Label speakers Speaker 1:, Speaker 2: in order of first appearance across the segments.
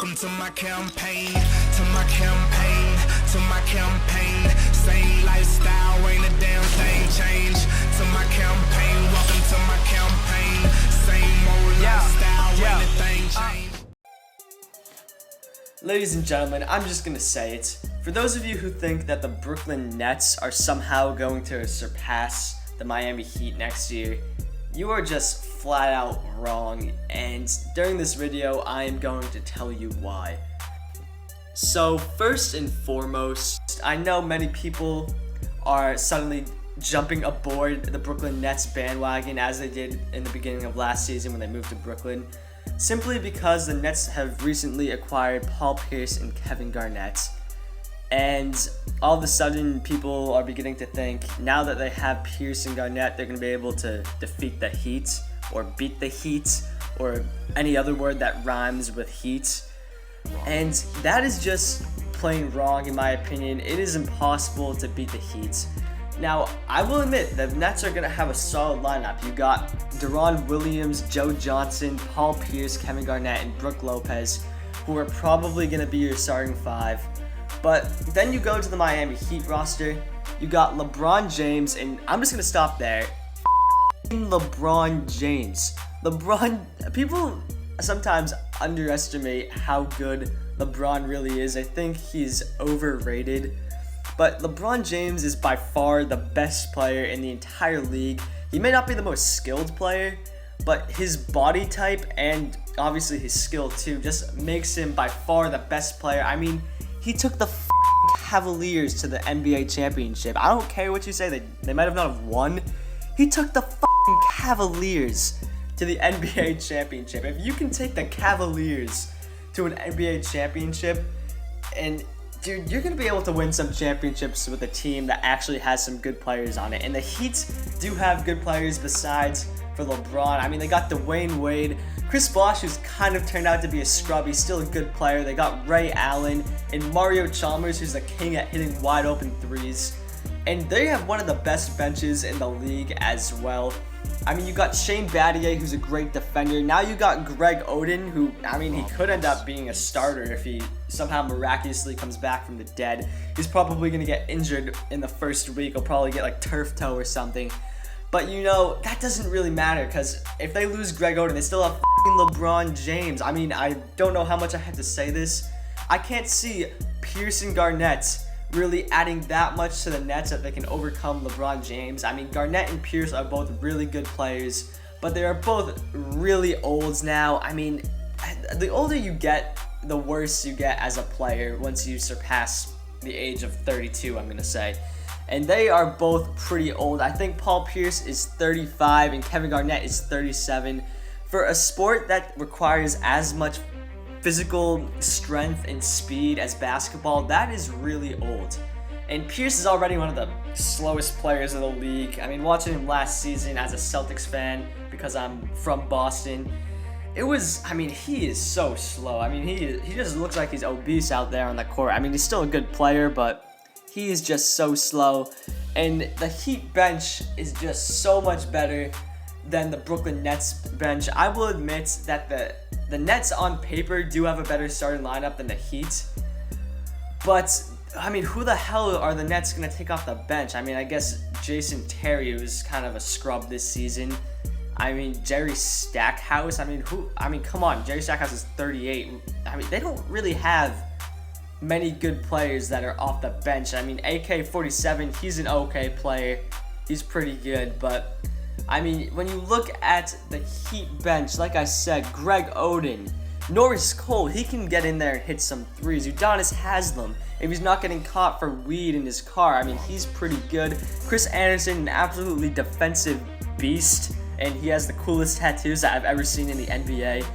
Speaker 1: Welcome to my campaign, to my campaign, to my campaign. Same lifestyle, ain't a damn thing changed. To my campaign, welcome to my campaign. Same old lifestyle, ain't a thing changed.
Speaker 2: Ladies and gentlemen, I'm just gonna say it. For those of you who think that the Brooklyn Nets are somehow going to surpass the Miami Heat next year, you are just flat out wrong, and during this video, I am going to tell you why. So first and foremost, I know many people are suddenly jumping aboard the Brooklyn Nets bandwagon as they did in the beginning of last season when they moved to Brooklyn, simply because the Nets have recently acquired Paul Pierce and Kevin Garnett. And all of a sudden, people are beginning to think, now that they have Pierce and Garnett, they're going to be able to defeat the Heat, or beat the Heat, or any other word that rhymes with Heat. And that is just plain wrong, in my opinion. It is impossible to beat the Heat. Now, I will admit, the Nets are going to have a solid lineup. You got Deron Williams, Joe Johnson, Paul Pierce, Kevin Garnett, and Brook Lopez, who are probably going to be your starting five. But then you go to the Miami Heat roster, you got LeBron James, and I'm just going to stop there. LeBron James. People sometimes underestimate how good LeBron really is. I think he's overrated. But LeBron James is by far the best player in the entire league. He may not be the most skilled player, but his body type and obviously his skill too just makes him by far the best player. I mean, he took the Cavaliers to the NBA championship. I don't care what you say, they might have not have won. He took the Cavaliers to the NBA championship. If you can take the Cavaliers to an NBA championship, and dude, you're going to be able to win some championships with a team that actually has some good players on it. And the Heat do have good players besides for LeBron. I mean, they got Dwayne Wade. Chris Bosh, who's kind of turned out to be a scrub, he's still a good player. They got Ray Allen and Mario Chalmers, who's the king at hitting wide open threes. And they have one of the best benches in the league as well. I mean, you got Shane Battier, who's a great defender. Now you got Greg Oden, who, I mean, he could end up being a starter if he somehow miraculously comes back from the dead. He's probably going to get injured in the first week. He'll probably get like turf toe or something. But you know, that doesn't really matter, because if they lose Greg Oden, they still have LeBron James. I mean, I don't know how much I have to say this. I can't see Pierce and Garnett really adding that much to the Nets that they can overcome LeBron James. I mean, Garnett and Pierce are both really good players, but they are both really old now. I mean, the older you get, the worse you get as a player once you surpass the age of 32, I'm going to say. And they are both pretty old. I think Paul Pierce is 35 and Kevin Garnett is 37. For a sport that requires as much physical strength and speed as basketball, that is really old. And Pierce is already one of the slowest players in the league. I mean, watching him last season as a Celtics fan, because I'm from Boston, he is so slow. I mean, he just looks like he's obese out there on the court. I mean, he's still a good player, but he is just so slow. And the Heat bench is just so much better than the Brooklyn Nets bench. I will admit that the Nets on paper do have a better starting lineup than the Heat. But, I mean, who the hell are the Nets going to take off the bench? I mean, I guess Jason Terry was kind of a scrub this season. I mean, Jerry Stackhouse. I mean, come on. Jerry Stackhouse is 38. I mean, they don't really have many good players that are off the bench. I mean, AK-47, he's an okay player. He's pretty good, but I mean, when you look at the Heat bench, like I said, Greg Oden, Norris Cole, he can get in there and hit some threes. Udonis Haslem, if he's not getting caught for weed in his car, I mean, he's pretty good. Chris Anderson, an absolutely defensive beast, and he has the coolest tattoos that I've ever seen in the NBA.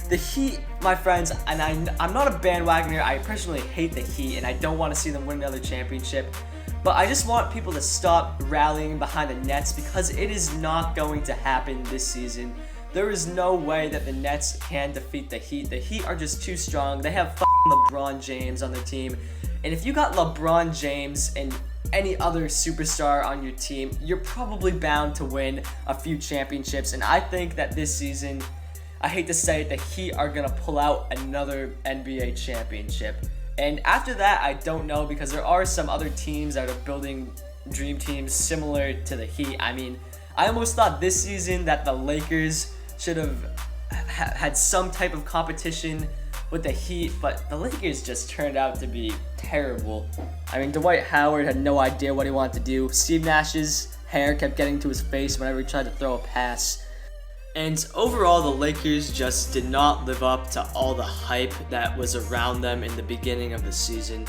Speaker 2: The Heat, my friends, and I'm not a bandwagoner. I personally hate the Heat, and I don't want to see them win another championship. But I just want people to stop rallying behind the Nets, because it is not going to happen this season. There is no way that the Nets can defeat the Heat. The Heat are just too strong. They have LeBron James on their team. And if you got LeBron James and any other superstar on your team, you're probably bound to win a few championships. And I think that this season, I hate to say it, the Heat are gonna pull out another NBA championship. And after that, I don't know, because there are some other teams that are building dream teams similar to the Heat. I mean, I almost thought this season that the Lakers should have had some type of competition with the Heat, but the Lakers just turned out to be terrible. I mean, Dwight Howard had no idea what he wanted to do. Steve Nash's hair kept getting to his face whenever he tried to throw a pass. And overall, the Lakers just did not live up to all the hype that was around them in the beginning of the season.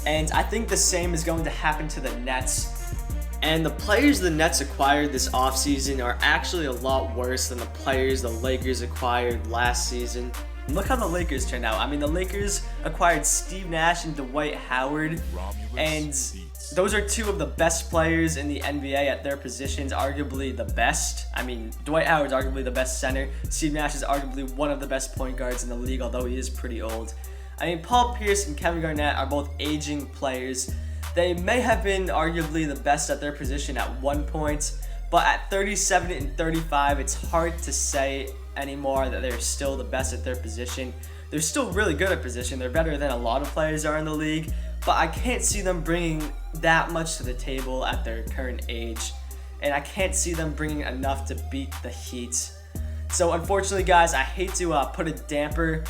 Speaker 2: And I think the same is going to happen to the Nets. And the players the Nets acquired this offseason are actually a lot worse than the players the Lakers acquired last season. And look how the Lakers turned out. I mean, the Lakers acquired Steve Nash and Dwight Howard, and those are two of the best players in the NBA at their positions, arguably the best. I mean, Dwight Howard's arguably the best center. Steve Nash is arguably one of the best point guards in the league, although he is pretty old. I mean, Paul Pierce and Kevin Garnett are both aging players. They may have been arguably the best at their position at one point, but at 37 and 35, it's hard to say anymore that they're still the best at their position. They're still really good at position. They're better than a lot of players are in the league, but I can't see them bringing that much to the table at their current age, and I can't see them bringing enough to beat the Heat. So unfortunately, guys, I hate to put a damper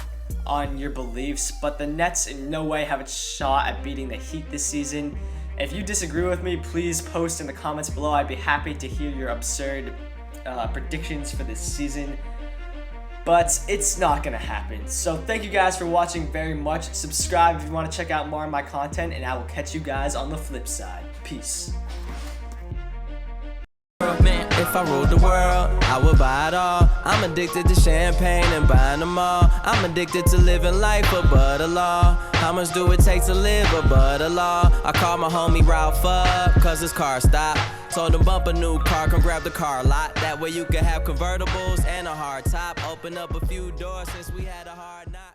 Speaker 2: on your beliefs, but the Nets in no way have a shot at beating the Heat this season. If you disagree with me, please post in the comments below. I'd be happy to hear your absurd predictions for this season, but it's not gonna happen. So thank you guys for watching very much. Subscribe if you want to check out more of my content, and I will catch you guys on the flip side. Peace.
Speaker 3: Man, if I ruled the world, I would buy it all. I'm addicted to champagne and buying them all. I'm addicted to living life above the law. How much do it take to live above the law? I called my homie Ralph up, cause his car stopped. Told him bump a new car, come grab the car lot. That way you can have convertibles and a hard top. Open up a few doors since we had a hard night.